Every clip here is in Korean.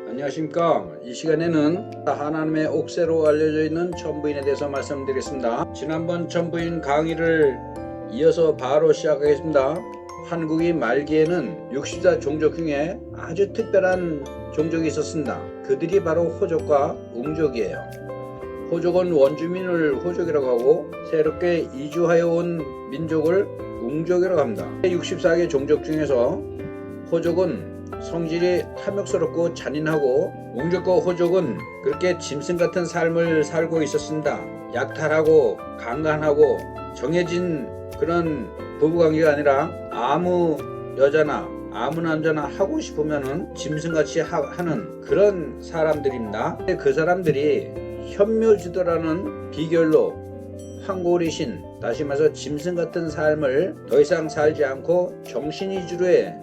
안녕하십니까. 이 시간에는 하나님의 옥새로 알려져 있는 천부인에 대해서 말씀드리겠습니다. 지난번 천부인 강의를 이어서 바로 시작하겠습니다. 한국이 말기에는 64 종족 중에 아주 특별한 종족이 있었습니다. 그들이 바로 호족과 웅족이에요. 호족은 원주민을 호족이라고 하고 새롭게 이주하여 온 민족을 웅족이라고 합니다. 64개 종족 중에서 호족은 성질이 탐욕스럽고 잔인하고, 웅족과 호족은 그렇게 짐승 같은 삶을 살고 있었습니다. 약탈하고 강간하고 정해진 그런 부부관계가 아니라 아무 여자나 아무 남자나 하고 싶으면은 짐승같이 하는 그런 사람들입니다. 그 사람들이 현묘지도라는 비결로 황골이신, 다시 말해서 짐승 같은 삶을 더 이상 살지 않고 정신이주로의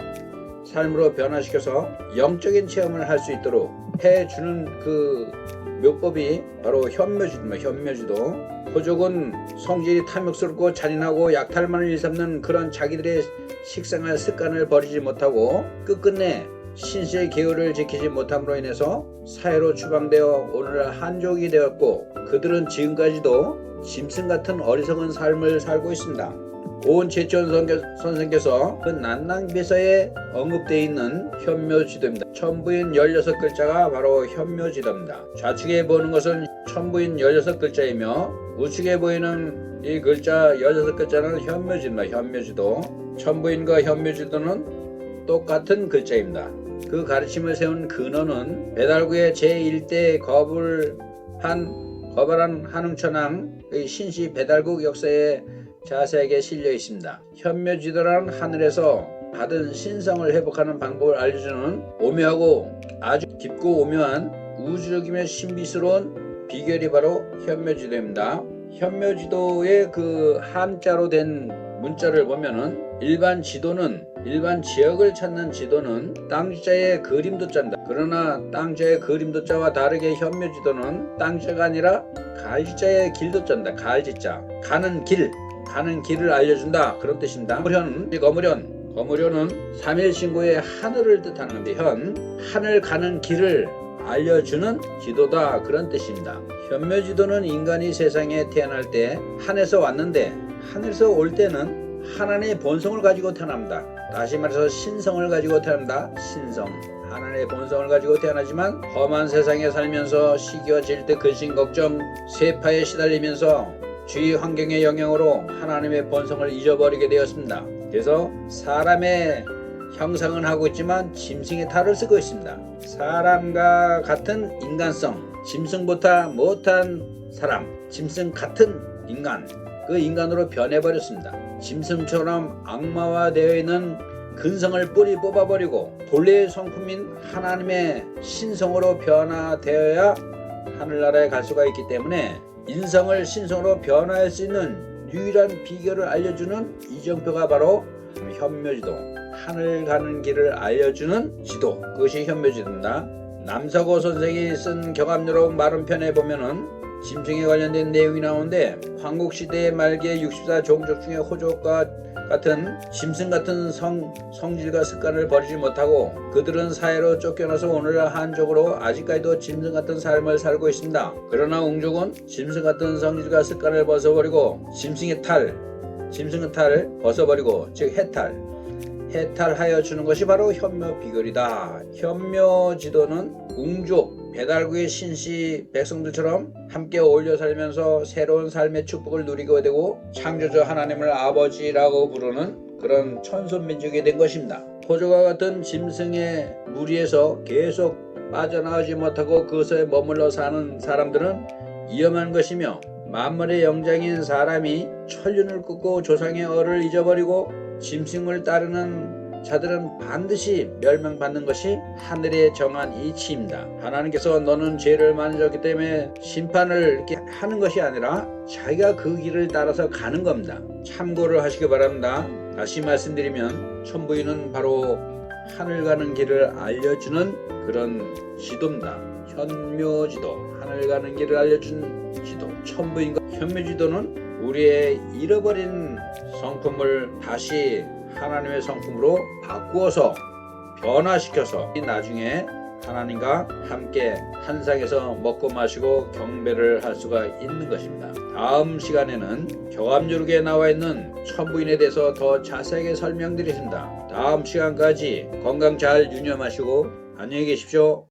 삶으로 변화시켜서 영적인 체험을 할 수 있도록 해주는 그 묘법이 바로 현묘지도입니다. 현묘지도. 호족은 성질이 탐욕스럽고 잔인하고 약탈만을 일삼는 그런 자기들의 식생활 습관을 버리지 못하고 끝끝내 신실의 계율을 지키지 못함으로 인해서 사회로 추방되어 오늘날 한족이 되었고, 그들은 지금까지도 짐승 같은 어리석은 삶을 살고 있습니다. 고은채천 선생께서 그 난낭비서에 언급되어 있는 현묘지도입니다. 천부인 16글자가 바로 현묘지도입니다. 좌측에 보는 것은 천부인 16글자이며 우측에 보이는 이 글자 16글자는 현묘지도입니다. 현묘지도. 천부인과 현묘지도는 똑같은 글자입니다. 그 가르침을 세운 근원은 배달구의 제1대 거발한 한웅천왕의 신시 배달국 역사에 자세하게 실려 있습니다. 현묘지도라는 하늘에서 받은 신성을 회복하는 방법을 알려주는 오묘하고 아주 깊고 오묘한 우주적이며 신비스러운 비결이 바로 현묘지도입니다. 현묘지도의 그 한자로 된 문자를 보면은 일반 지역을 찾는 지도는 땅자의 그림도자입니다. 그러나 땅자의 그림도자와 다르게 현묘지도는 땅자가 아니라 갈지자의 길도자입니다. 갈지자. 가는 길을 알려준다, 그런 뜻입니다. 거무련은 삼일신고의 하늘을 뜻하는 건데, 하늘 가는 길을 알려주는 지도다, 그런 뜻입니다. 현묘지도는 인간이 세상에 태어날 때 하늘에서 왔는데, 하늘에서 올 때는 하나님의 본성을 가지고 태어납니다. 다시 말해서 신성을 가지고 태어납니다. 신성. 하나님의 본성을 가지고 태어나지만 험한 세상에 살면서 시기와 질투, 근심, 걱정, 세파에 시달리면서 주위 환경의 영향으로 하나님의 본성을 잊어버리게 되었습니다. 그래서 사람의 형상은 하고 있지만 짐승의 탈을 쓰고 있습니다. 사람과 같은 인간성, 짐승보다 못한 사람, 짐승 같은 인간, 그 인간으로 변해버렸습니다. 짐승처럼 악마화되어 있는 근성을 뿌리 뽑아버리고 본래의 성품인 하나님의 신성으로 변화되어야 하늘나라에 갈 수가 있기 때문에 인성을 신성으로 변화할 수 있는 유일한 비결을 알려주는 이정표가 바로 현묘지도, 하늘 가는 길을 알려주는 지도, 그것이 현묘지도입니다. 남서고 선생이 쓴 경합요록 마른편에 보면은 짐승에 관련된 내용이 나오는데, 황국시대의 말기에 64 종족 중에 호족과 같은 짐승 같은 성질과 습관을 버리지 못하고 그들은 사회로 쫓겨나서 오늘날 한족으로 아직까지도 짐승 같은 삶을 살고 있습니다. 그러나 웅족은 짐승 같은 성질과 습관을 벗어버리고 짐승의 탈을 벗어버리고, 즉 해탈하여 주는 것이 바로 현묘 비결이다. 현묘지도는 웅족, 배달구의 신시 백성들처럼 함께 어울려 살면서 새로운 삶의 축복을 누리게 되고 창조주 하나님을 아버지라고 부르는 그런 천손민족이 된 것입니다. 호족과 같은 짐승의 무리에서 계속 빠져나오지 못하고 그것에 머물러 사는 사람들은 위험한 것이며, 만물의 영장인 사람이 천륜을 끊고 조상의 얼을 잊어버리고 짐승을 따르는 자들은 반드시 멸망받는 것이 하늘에 정한 이치입니다. 하나님께서 너는 죄를 많이 졌기 때문에 심판을 이렇게 하는 것이 아니라 자기가 그 길을 따라서 가는 겁니다. 참고를 하시기 바랍니다. 다시 말씀드리면 천부인은 바로 하늘 가는 길을 알려주는 그런 지도입니다. 현묘지도, 하늘 가는 길을 알려준 지도. 천부인과 현묘지도는 우리의 잃어버린 성품을 다시 하나님의 성품으로 바꾸어서 변화시켜서 나중에 하나님과 함께 한 상에서 먹고 마시고 경배를 할 수가 있는 것입니다. 다음 시간에는 교암유록에 나와 있는 천부인에 대해서 더 자세하게 설명드리겠습니다. 다음 시간까지 건강 잘 유념하시고 안녕히 계십시오.